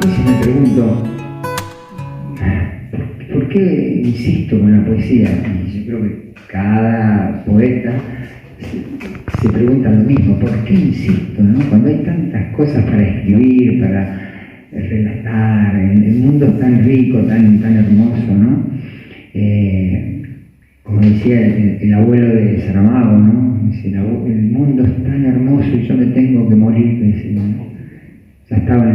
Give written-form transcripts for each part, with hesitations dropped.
veces me pregunto, ¿por qué insisto con la poesía? Y yo creo que cada poeta se pregunta lo mismo, ¿por qué insisto, no? Cuando hay tantas cosas para escribir, para relatar, el mundo es tan rico, tan hermoso, ¿no? Como decía el abuelo de Saramago, ¿no? Dice, el mundo es tan hermoso y yo me tengo que morir, decía, ¿no? Ya estaba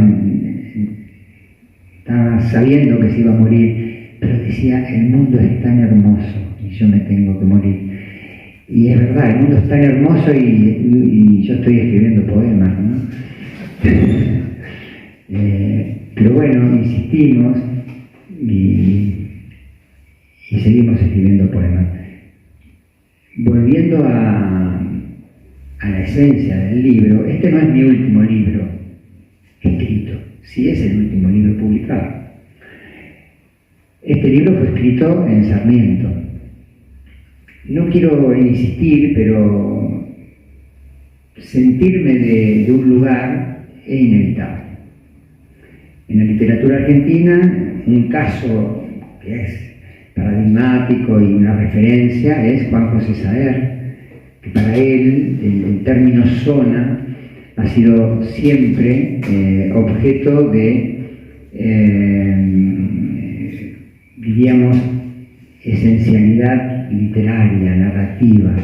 sabiendo que se iba a morir, pero decía, el mundo es tan hermoso y yo me tengo que morir. Y es verdad, el mundo es tan hermoso y yo estoy escribiendo poemas, ¿no? Pero bueno, insistimos y seguimos escribiendo poemas. Volviendo a la esencia del libro, este no es mi último libro escrito, sí es el último libro publicado. Este libro fue escrito en Sarmiento. No quiero insistir, pero sentirme de un lugar es inevitable. En la literatura argentina, un caso que es paradigmático y una referencia es Juan José Saer, que para él el término zona ha sido siempre objeto de, diríamos, esencialidad literaria, narrativa.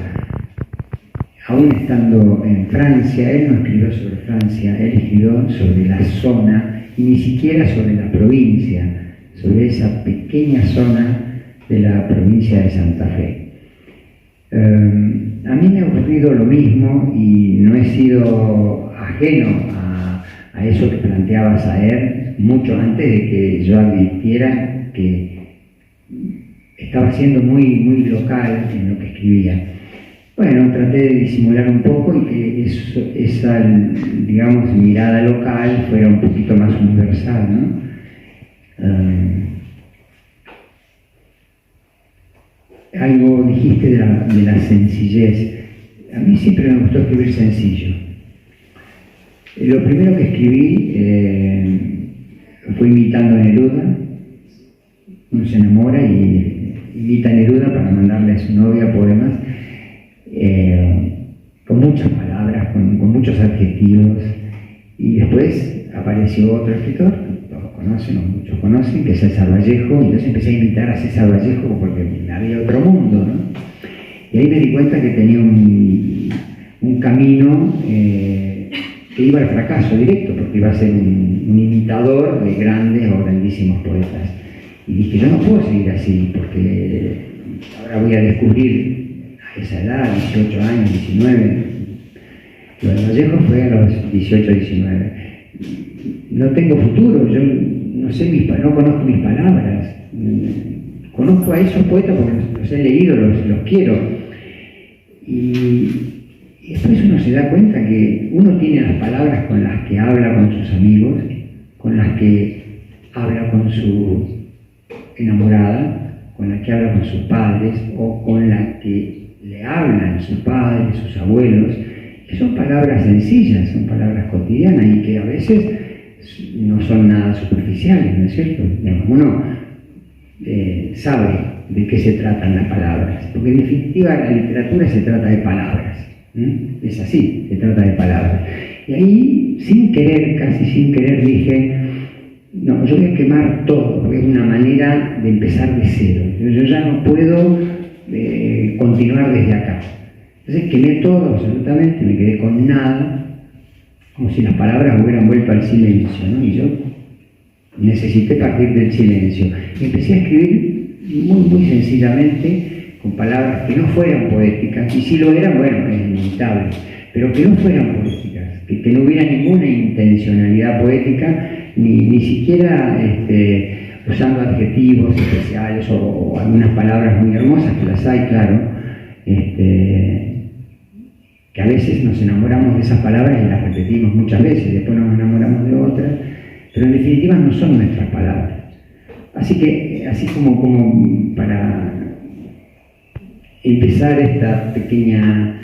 Aún estando en Francia, él no escribió sobre Francia, él escribió sobre la zona y ni siquiera sobre la provincia, sobre esa pequeña zona de la provincia de Santa Fe. A mí me ha ocurrido lo mismo y no he sido ajeno a eso que planteaba Saer mucho antes de que yo advirtiera que estaba siendo muy local en lo que escribía. Bueno, traté de disimular un poco y que esa, digamos, mirada local fuera un poquito más universal, ¿no? Algo dijiste de la sencillez. A mí siempre me gustó escribir sencillo. Lo primero que escribí fue imitando a Neruda. Uno se enamora y imita a Neruda para mandarle a su novia poemas con muchas palabras, con muchos adjetivos. Y después apareció otro escritor, todos conocen, o muchos conocen, que es César Vallejo, y entonces empecé a imitar a César Vallejo porque había otro mundo, ¿no? Y ahí me di cuenta que tenía un camino que iba al fracaso directo, porque iba a ser un imitador de grandes o grandísimos poetas. Y dije, yo no puedo seguir así, porque ahora voy a descubrir a esa edad, 18 años, 19. Lo de Vallejo fue a los 18, 19. No tengo futuro, yo no conozco mis palabras. Conozco a esos poetas porque los he leído, los quiero. Y después uno se da cuenta que uno tiene las palabras con las que habla con sus amigos, con las que habla con su enamorada, con las que habla con sus padres o con las que le hablan sus padres, sus abuelos, que son palabras sencillas, son palabras cotidianas y que a veces no son nada superficiales, ¿no es cierto? Uno sabe de qué se tratan las palabras, porque en definitiva la literatura se trata de palabras, es así, se trata de palabras. Y ahí, casi sin querer, dije, no, yo voy a quemar todo, porque es una manera de empezar de cero. Yo ya no puedo continuar desde acá. Entonces quemé todo absolutamente, me quedé con nada, como si las palabras hubieran vuelto al silencio, ¿no? Y yo necesité partir del silencio. Y empecé a escribir muy sencillamente, con palabras que no fueran poéticas, y si lo eran, bueno, es inevitable, pero que no fueran poéticas, que no hubiera ninguna intencionalidad poética, ni siquiera usando adjetivos especiales o algunas palabras muy hermosas, que las hay, claro, que a veces nos enamoramos de esas palabras y las repetimos muchas veces, después nos enamoramos de otras, pero en definitiva no son nuestras palabras. Así que, así como para empezar esta pequeña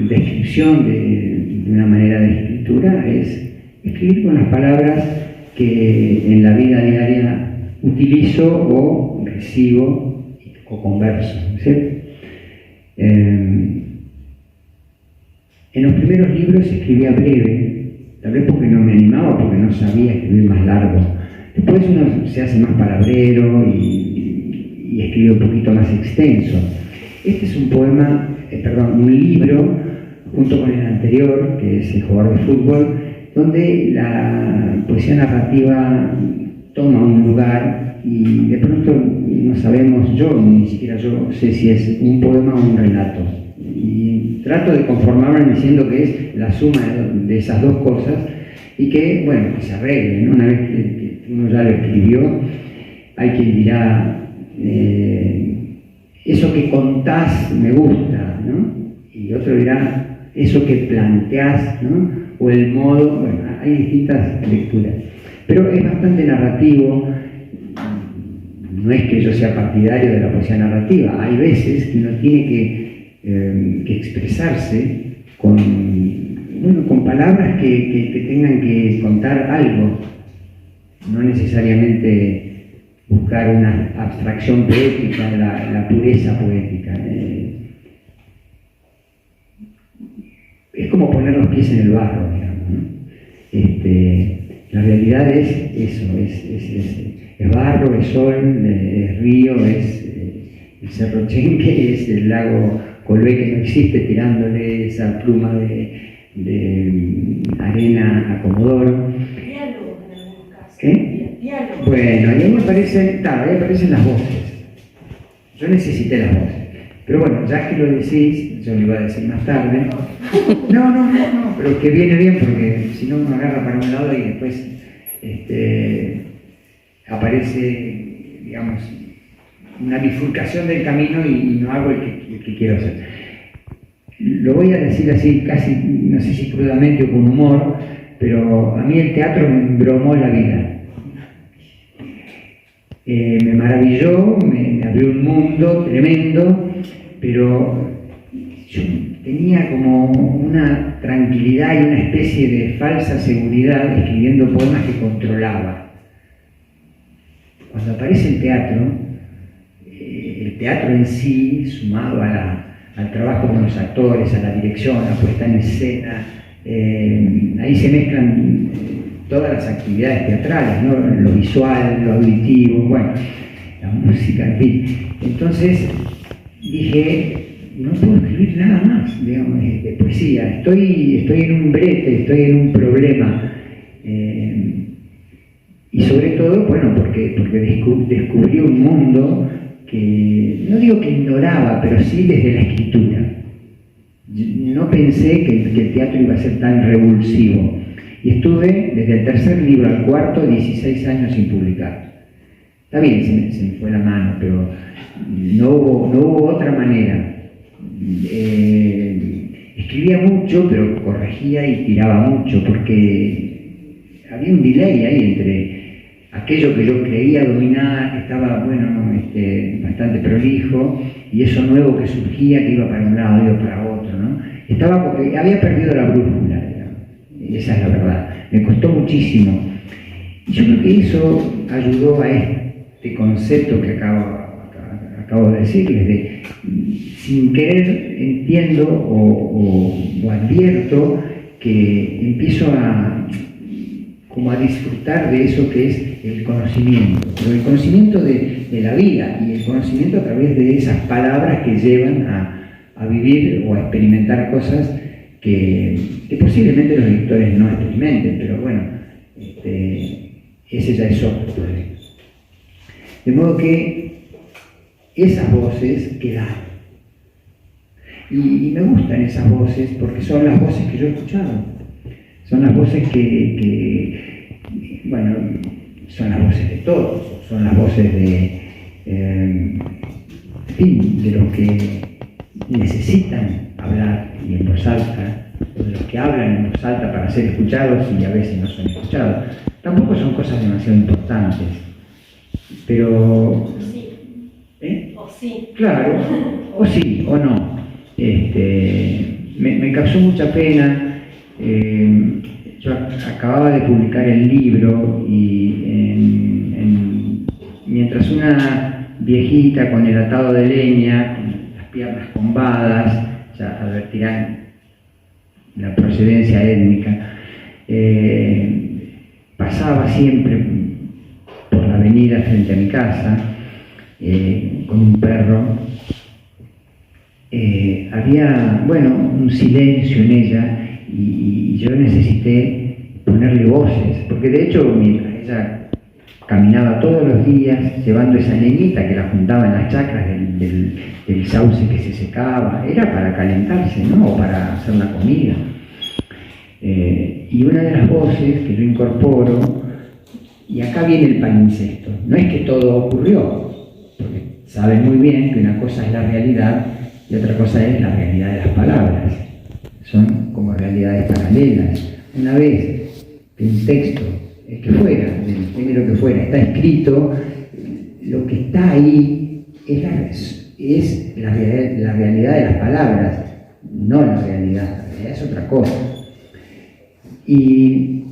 descripción de una manera de escritura, es escribir con las palabras que en la vida diaria utilizo o recibo o converso, ¿sí? En los primeros libros escribía breve, tal vez porque no me animaba, porque no sabía escribir más largo. Después uno se hace más palabrero y escribe un poquito más extenso. Este es un poema, un libro, junto con el anterior, que es El jugador de fútbol, donde la poesía narrativa toma un lugar y de pronto no sabemos, yo ni siquiera yo sé si es un poema o un relato. Y trato de conformarme diciendo que es la suma de esas dos cosas y que, bueno, que se arregle, ¿no? Una vez que uno ya lo escribió, hay quien dirá, eso que contás me gusta, ¿no? Y otro dirá, eso que planteás, ¿no? O el modo, bueno, hay distintas lecturas. Pero es bastante narrativo. No es que yo sea partidario de la poesía narrativa, hay veces que uno tiene que expresarse con palabras que tengan que contar algo, no necesariamente buscar una abstracción poética, la pureza poética. Es como poner los pies en el barro, digamos, ¿no? La realidad es eso, es barro, es sol, es río, es el Cerro Chenque, es el lago Colvé que no existe, tirándole esa pluma de arena a Comodoro. Diálogo en algún caso. ¿Qué? Diálogo. Bueno, ahí aparecen las voces. Yo necesité las voces. Pero bueno, ya que lo decís, yo lo iba a decir más tarde. No, pero que viene bien porque si no uno agarra para un lado y después aparece, digamos, una bifurcación del camino y no hago el que quiero hacer. Lo voy a decir así, casi, no sé si crudamente o con humor, pero a mí el teatro me embromó la vida. Me maravilló, me abrió un mundo tremendo, pero yo tenía como una tranquilidad y una especie de falsa seguridad escribiendo poemas que controlaba. Cuando aparece el teatro en sí, sumado al trabajo con los actores, a la dirección, a la puesta en escena, ahí se mezclan todas las actividades teatrales, ¿no? Lo visual, lo auditivo, bueno, la música, en fin. Entonces dije, no puedo escribir nada más, digamos, de poesía. Estoy en un brete, estoy en un problema. Y sobre todo, bueno, porque descubrí un mundo que, no digo que ignoraba, pero sí desde la escritura. No pensé que el teatro iba a ser tan revulsivo. Y estuve desde el tercer libro al cuarto 16 años sin publicar. Está bien, se me fue la mano, pero no hubo otra manera. Escribía mucho, pero corregía y tiraba mucho, porque había un delay ahí entre aquello que yo creía dominar, que estaba, bastante prolijo, y eso nuevo que surgía, que iba para un lado, iba para otro, ¿no? Había perdido la brújula, y esa es la verdad. Me costó muchísimo. Y yo creo que eso ayudó a este concepto que acabo de decirles, de sin querer entiendo o advierto que empiezo a disfrutar de eso que es el conocimiento, pero el conocimiento de la vida y el conocimiento a través de esas palabras que llevan a vivir o a experimentar cosas que posiblemente los lectores no experimenten, pero bueno, ese ya es otro problema. De modo que esas voces quedaron. Y me gustan esas voces porque son las voces que yo he escuchado. Son las voces que son las voces de todos, son las voces de los que necesitan hablar y en voz alta, o de los que hablan en voz alta para ser escuchados y a veces no son escuchados. Tampoco son cosas demasiado importantes, pero... Sí. O sí. Claro, o sí, o no. Me causó mucha pena. yo acababa de publicar el libro y mientras una viejita con el atado de leña, con las piernas combadas, ya advertirán la procedencia étnica, pasaba siempre por la avenida frente a mi casa con un perro. Había, bueno, un silencio en ella y yo necesité ponerle voces, porque de hecho mientras ella caminaba todos los días llevando esa leñita que la juntaba en las chacras del sauce que se secaba, era para calentarse, ¿no? O para hacer la comida. Y una de las voces que yo incorporo, y acá viene el palincesto, no es que todo ocurrió, porque saben muy bien que una cosa es la realidad y otra cosa es la realidad de las palabras. Son como realidades paralelas. Una vez que un texto, que fuera, del género que fuera, está escrito, lo que está ahí es la realidad de las palabras, no la realidad es otra cosa. Y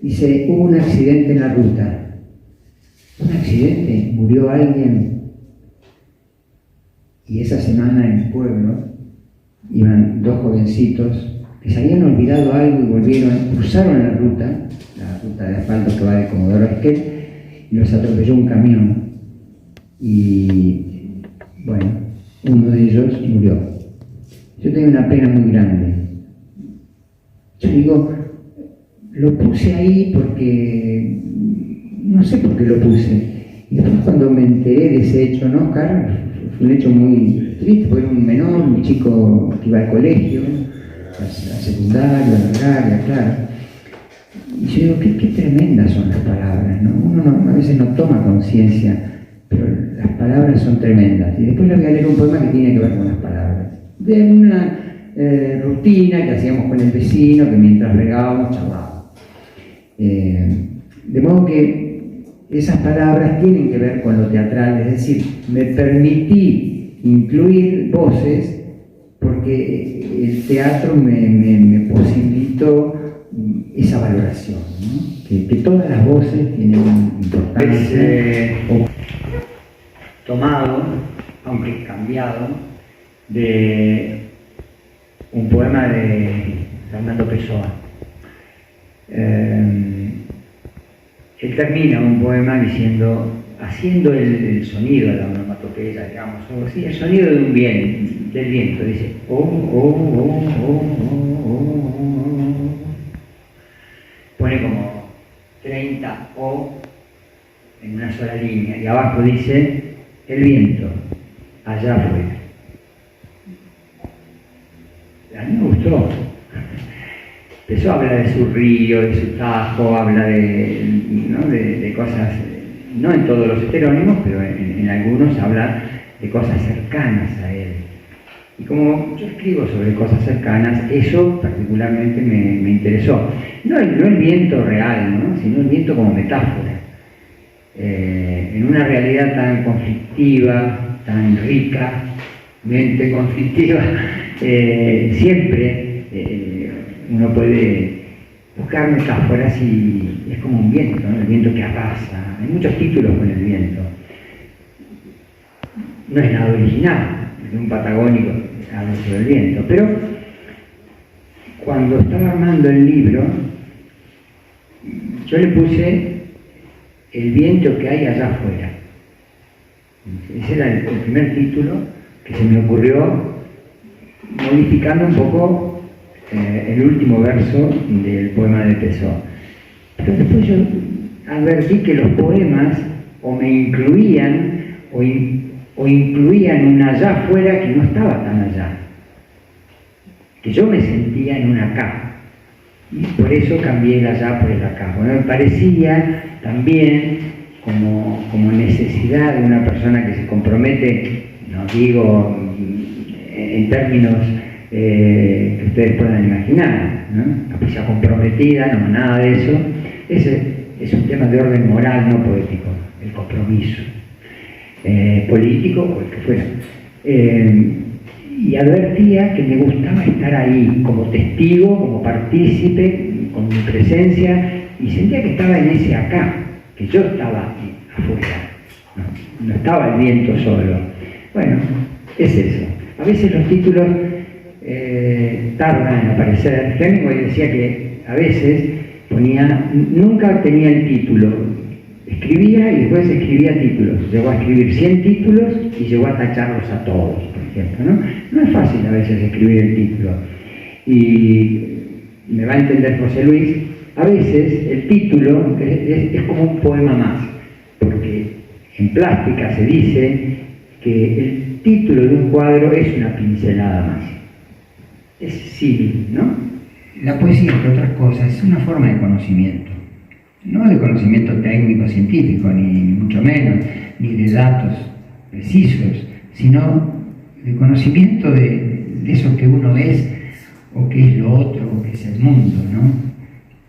dice, hubo un accidente en la ruta. ¿Un accidente? ¿Murió alguien? Y esa semana en el pueblo iban dos jovencitos que se habían olvidado algo y cruzaron la ruta de asfalto que va de Comodoro Esquel, y los atropelló un camión. Y bueno, uno de ellos murió. Yo tengo una pena muy grande. Yo digo, lo puse ahí porque no sé por qué lo puse. Y después cuando me enteré de ese hecho, ¿no, Oscar? Fue un hecho muy triste, porque era un menor, un chico que iba al colegio, a secundaria, a la agraria, claro. Y yo digo, qué tremendas son las palabras, ¿no? Uno a veces no toma conciencia, pero las palabras son tremendas. Y después le voy a leer un poema que tiene que ver con las palabras. De una rutina que hacíamos con el vecino, que mientras regábamos charlábamos. De modo que esas palabras tienen que ver con lo teatral, es decir, me permití incluir voces porque el teatro me posibilitó esa valoración, ¿no? Que todas las voces tienen importancia. Tomado, aunque cambiado, de un poema de Fernando Pessoa. Él termina un poema diciendo, haciendo el sonido de la onomatopeya, digamos, o sí, el sonido de del viento, dice, oh, oh, oh, oh, oh, oh, oh. Pone como 30 O en una sola línea, y abajo dice, el viento, allá afuera. A mí me gustó. Eso habla de su río, de su tajo, habla de cosas, no en todos los heterónimos, pero en algunos habla de cosas cercanas a él. Y como yo escribo sobre cosas cercanas, eso particularmente me interesó. No el viento real, ¿no? Sino el viento como metáfora. En una realidad tan conflictiva, tan ricamente conflictiva, siempre uno puede buscar metáforas y es como un viento, ¿no? El viento que arrasa. Hay muchos títulos con el viento. No es nada original, es un patagónico habla sobre el viento, pero cuando estaba armando el libro, yo le puse el viento que hay allá afuera. Ese era el primer título que se me ocurrió, modificando un poco el último verso del poema de Pessoa. Pero después yo advertí que los poemas o me incluían o incluían un allá afuera que no estaba tan allá, que yo me sentía en un acá, y por eso cambié el allá por el acá. Bueno, me parecía también como necesidad de una persona que se compromete, no digo en términos que ustedes puedan imaginar, ¿no? Capacidad comprometida, no, nada de eso. Ese es un tema de orden moral, no poético, el compromiso político o el que fuera. Y advertía que me gustaba estar ahí como testigo, como partícipe, con con mi presencia, y sentía que estaba en ese acá, que yo estaba afuera, no estaba el viento solo. Bueno, es eso. A veces los títulos tardan en aparecer. Hemingway decía que a veces nunca tenía el título, escribía y después escribía títulos. Llegó a escribir 100 títulos y llegó a tacharlos a todos, por ejemplo, ¿no? No es fácil a veces escribir el título. Y me va a entender José Luis, a veces el título es como un poema más, porque en plástica se dice que el título de un cuadro es una pincelada más. Es símil, ¿no? La poesía, entre otras cosas, es una forma de conocimiento. No de conocimiento técnico, científico, ni mucho menos, ni de datos precisos, sino de conocimiento de eso que uno es, o que es lo otro, o que es el mundo, ¿no?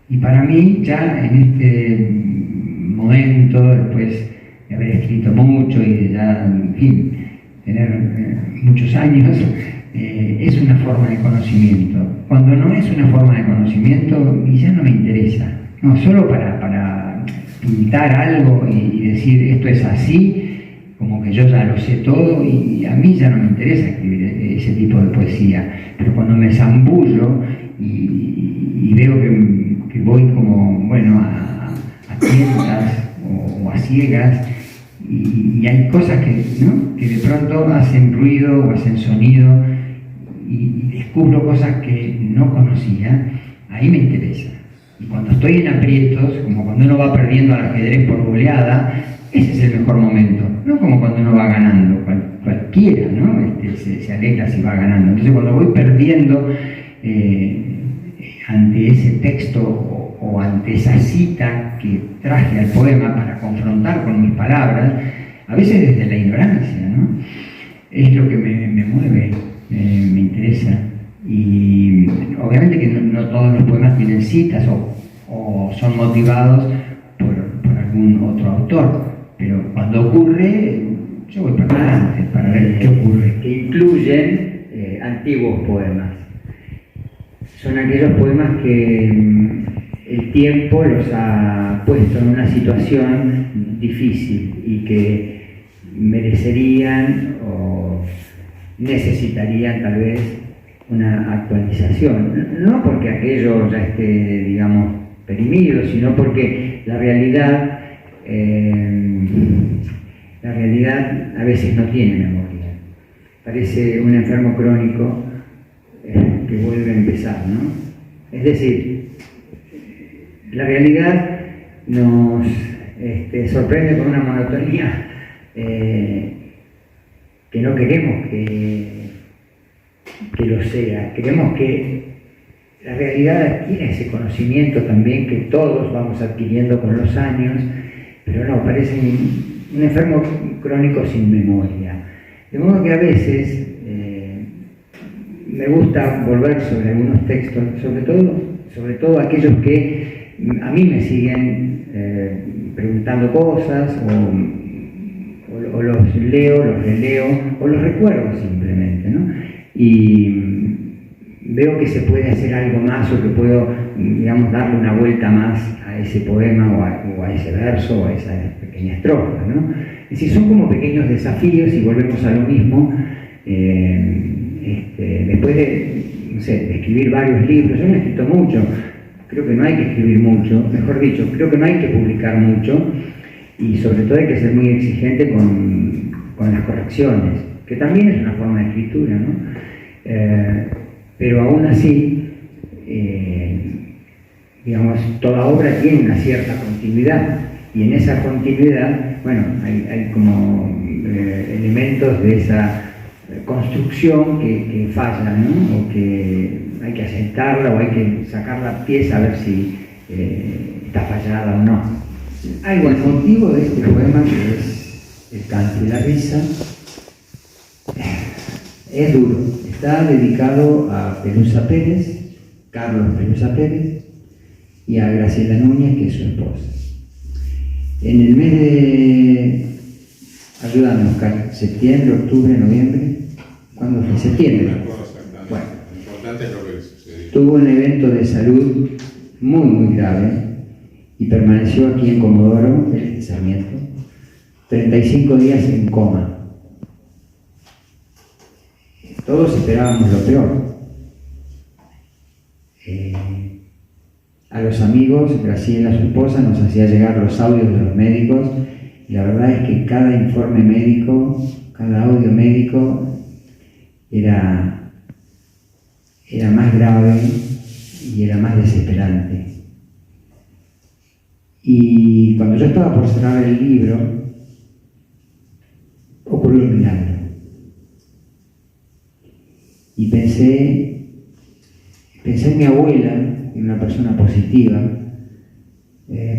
Y para mí, ya en este momento, después de haber escrito mucho y de ya, en fin, tener muchos años, es una forma de conocimiento. Cuando no es una forma de conocimiento, ya no me interesa. No, solo para pintar algo y decir esto es así, como que yo ya lo sé todo, y a mí ya no me interesa escribir ese tipo de poesía. Pero cuando me zambullo y veo que voy como, bueno, a tientas o a ciegas, y hay cosas que de pronto hacen ruido o hacen sonido, y descubro cosas que no conocía, ahí me interesa. Y cuando estoy en aprietos, como cuando uno va perdiendo al ajedrez por goleada, ese es el mejor momento, no como cuando uno va ganando, cualquiera, ¿no? Se alegra si va ganando. Entonces cuando voy perdiendo ante ese texto o ante esa cita que traje al poema para confrontar con mis palabras, a veces desde la ignorancia, ¿no? Es lo que me mueve, me interesa. Y obviamente que no todos los poemas tienen citas o son motivados por algún otro autor, pero cuando ocurre, yo voy para adelante para ver qué ocurre. Que incluyen antiguos poemas. Son aquellos poemas que el tiempo los ha puesto en una situación difícil y que merecerían o necesitarían tal vez una actualización, no porque aquello ya esté, digamos, perimido, sino porque la realidad a veces no tiene memoria. Parece un enfermo crónico que vuelve a empezar, ¿no? Es decir, la realidad nos sorprende con una monotonía que no queremos que lo sea. Queremos que la realidad adquiera ese conocimiento también que todos vamos adquiriendo con los años, pero no, parece un enfermo crónico sin memoria. De modo que a veces me gusta volver sobre algunos textos, sobre todo aquellos que a mí me siguen preguntando cosas, o los leo, los releo, o los recuerdo simplemente, ¿no? Y veo que se puede hacer algo más, o que puedo, digamos, darle una vuelta más a ese poema o a ese verso o a esa pequeña estrofa, ¿no? Es decir, son como pequeños desafíos y volvemos a lo mismo. Después de escribir varios libros, yo no he escrito mucho, creo que no hay que escribir mucho, mejor dicho, creo que no hay que publicar mucho, y sobre todo hay que ser muy exigente con las correcciones, que también es una forma de escritura, ¿no? Pero aún así, digamos, toda obra tiene una cierta continuidad, y en esa continuidad, bueno, hay como elementos de esa construcción que falla, ¿no? O que hay que aceptarla, o hay que sacar la pieza a ver si está fallada o no. Algo, el motivo de este poema, que es El canto y la risa, es duro. Está dedicado a Pelusa Pérez, Carlos Pelusa Pérez, y a Graciela Núñez, que es su esposa. En el mes de, ayúdame Oscar, septiembre, octubre, noviembre, ¿cuándo fue? Septiembre. Bueno, tuvo un evento de salud muy grave, y permaneció aquí en Comodoro, el Sarmiento, 35 días en coma. Todos esperábamos lo peor. A los amigos, Graciela, su esposa, nos hacía llegar los audios de los médicos, y la verdad es que cada informe médico, cada audio médico era más grave y era más desesperante. Y cuando yo estaba por cerrar el libro, ocurrió un milagro. Y pensé en mi abuela, en una persona positiva,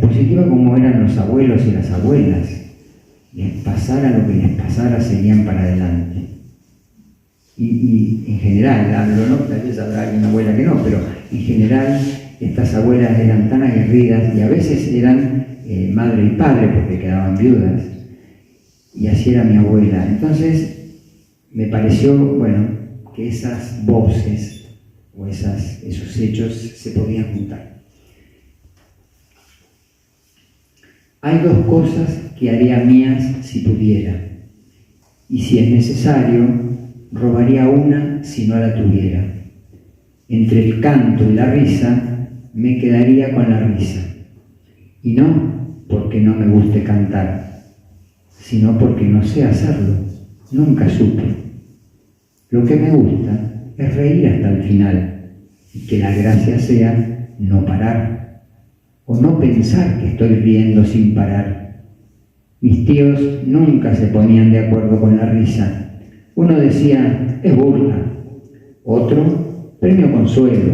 positiva como eran los abuelos y las abuelas. Les pasara lo que les pasara, seguían para adelante. Y en general, hablo, ¿no? Tal vez habrá alguna abuela que no, pero en general estas abuelas eran tan aguerridas y a veces eran madre y padre porque quedaban viudas. Y así era mi abuela. Entonces me pareció, bueno, que esas voces o esos hechos se podían juntar. Hay dos cosas que haría mías si pudiera, y si es necesario, robaría una si no la tuviera. Entre el canto y la risa, me quedaría con la risa. Y no porque no me guste cantar, sino porque no sé hacerlo. Nunca supe. Lo que me gusta es reír hasta el final, y que la gracia sea no parar, o no pensar que estoy riendo sin parar. Mis tíos nunca se ponían de acuerdo con la risa. Uno decía, es burla. Otro, premio consuelo.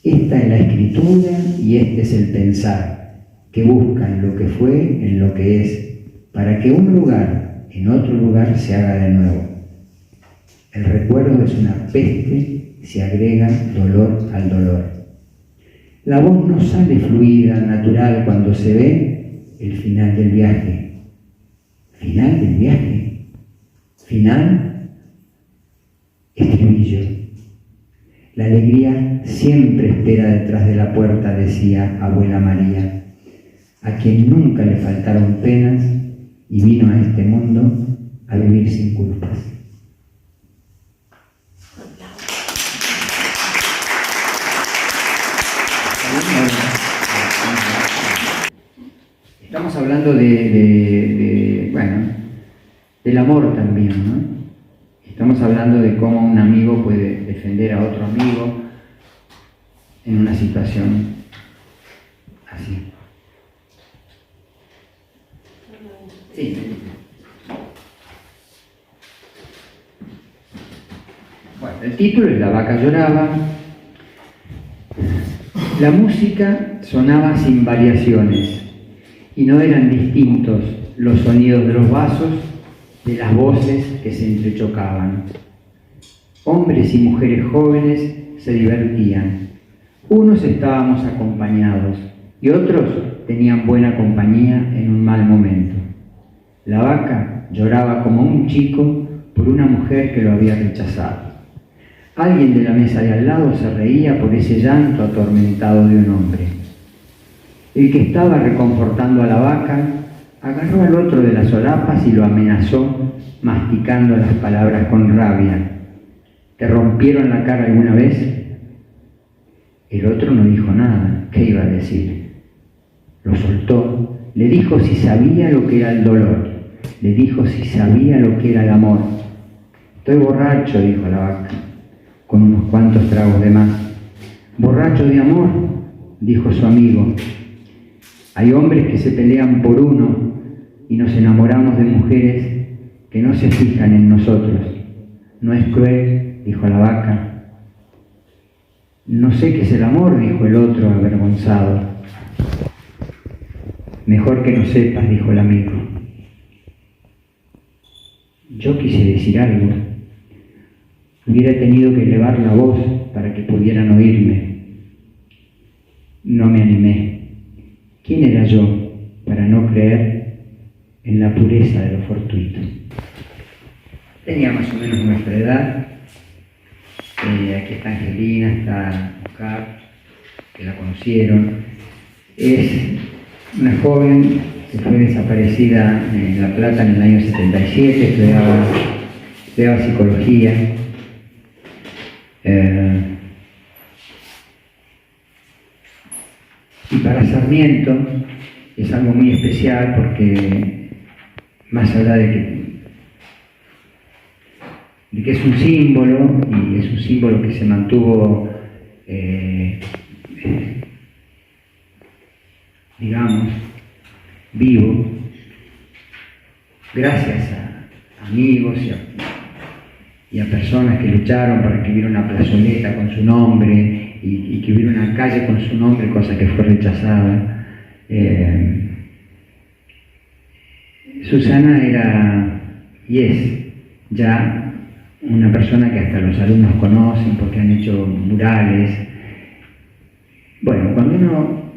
Esta es la escritura y este es el pensar, que buscan lo que fue en lo que es, para que un lugar en otro lugar se haga de nuevo. El recuerdo es una peste, se agrega dolor al dolor. La voz no sale fluida, natural, cuando se ve el final del viaje. ¿Final del viaje? ¿Final? Estribillo. La alegría siempre espera detrás de la puerta, decía abuela María, a quien nunca le faltaron penas y vino a este mundo a vivir sin culpas. Estamos hablando bueno, del amor también, ¿no? Estamos hablando de cómo un amigo puede defender a otro amigo en una situación así. Sí. Bueno, el título es La vaca lloraba. La música sonaba sin variaciones y no eran distintos los sonidos de los vasos de las voces que se entrechocaban. Hombres y mujeres jóvenes se divertían. Unos estábamos acompañados y otros tenían buena compañía en un mal momento. La vaca lloraba como un chico por una mujer que lo había rechazado. Alguien de la mesa de al lado se reía por ese llanto atormentado de un hombre. El que estaba reconfortando a la vaca agarró al otro de las solapas y lo amenazó, masticando las palabras con rabia. ¿Te rompieron la cara alguna vez? El otro no dijo nada. ¿Qué iba a decir? Lo soltó. Le dijo si sabía lo que era el dolor. Le dijo si sabía lo que era el amor. Estoy borracho, dijo la vaca, con unos cuantos tragos de más. Borracho de amor, dijo su amigo. Hay hombres que se pelean por uno y nos enamoramos de mujeres que no se fijan en nosotros. No es cruel, dijo la vaca. No sé qué es el amor, dijo el otro avergonzado. Mejor que no sepas, dijo el amigo. Yo quise decir algo. Hubiera tenido que elevar la voz para que pudieran oírme. No me animé. ¿Quién era yo para no creer en la pureza de lo fortuito? Tenía más o menos nuestra edad. Aquí está Angelina, está Oscar, que la conocieron. Es una joven que fue desaparecida en La Plata en el año 77, estudiaba psicología. Y para Sarmiento es algo muy especial porque, más allá de que es un símbolo, y es un símbolo que se mantuvo, digamos, vivo, gracias a amigos y a personas que lucharon para que hubiera una plazoleta con su nombre y que hubiera una calle con su nombre, cosa que fue rechazada. Susana era y es ya una persona que hasta los alumnos conocen porque han hecho murales. Bueno, cuando uno,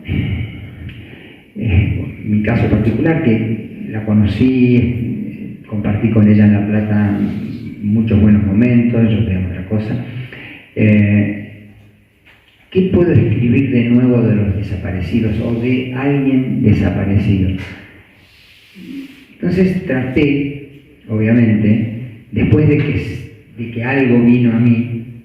en mi caso particular, que la conocí, compartí con ella en La Plata muchos buenos momentos, yo veía otra cosa. ¿Qué puedo escribir de nuevo de los desaparecidos o de alguien desaparecido? Entonces traté, obviamente, después de que algo vino a mí,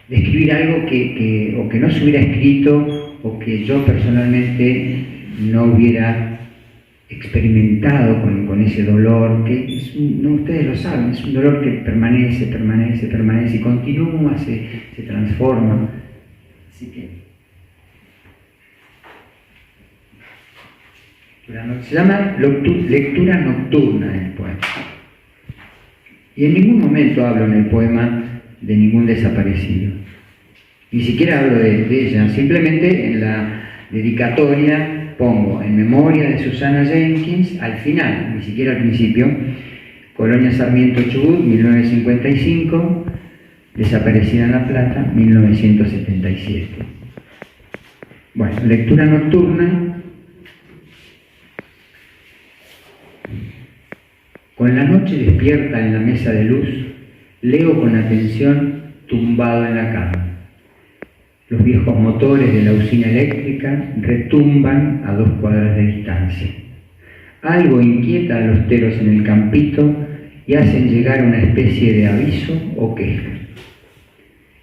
de escribir algo que no se hubiera escrito o que yo personalmente no hubiera experimentado con ese dolor, que no, ustedes lo saben, es un dolor que permanece y continúa, se transforma. Así que se llama lectura nocturna del poema. Y en ningún momento hablo en el poema de ningún desaparecido. Ni siquiera hablo de ella, simplemente en la dedicatoria pongo en memoria de Susana Jenkins, al final, ni siquiera al principio, Colonia Sarmiento Chubut, 1955, desaparecida en La Plata, 1977. Bueno, lectura nocturna. Con la noche despierta en la mesa de luz, leo con atención tumbado en la cama. Los viejos motores de la usina eléctrica retumban a 2 cuadras de distancia. Algo inquieta a los teros en el campito y hacen llegar una especie de aviso o queja.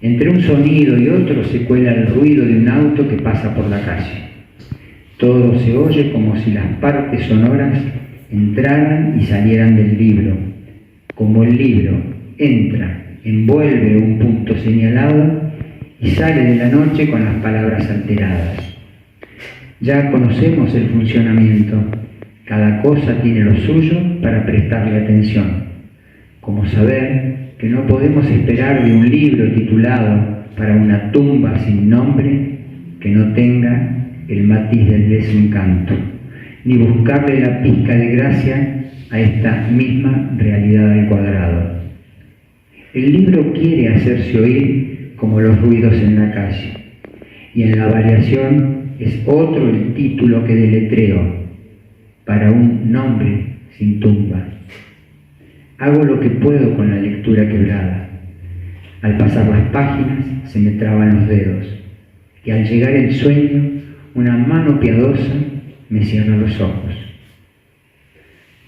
Entre un sonido y otro se cuela el ruido de un auto que pasa por la calle. Todo se oye como si las partes sonoras entraran y salieran del libro, como el libro entra, envuelve un punto señalado y sale de la noche con las palabras alteradas. Ya conocemos el funcionamiento, cada cosa tiene lo suyo para prestarle atención, como saber que no podemos esperar de un libro titulado Para una tumba sin nombre que no tenga el matiz del desencanto, ni buscarle la pizca de gracia a esta misma realidad al cuadrado. El libro quiere hacerse oír como los ruidos en la calle, y en la variación es otro el título que deletreo, Para un nombre sin tumba. Hago lo que puedo con la lectura quebrada. Al pasar las páginas se me traban los dedos, y al llegar el sueño, una mano piadosa me cierra los ojos.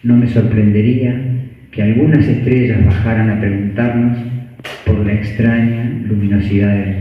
No me sorprendería que algunas estrellas bajaran a preguntarnos por la extraña luminosidad del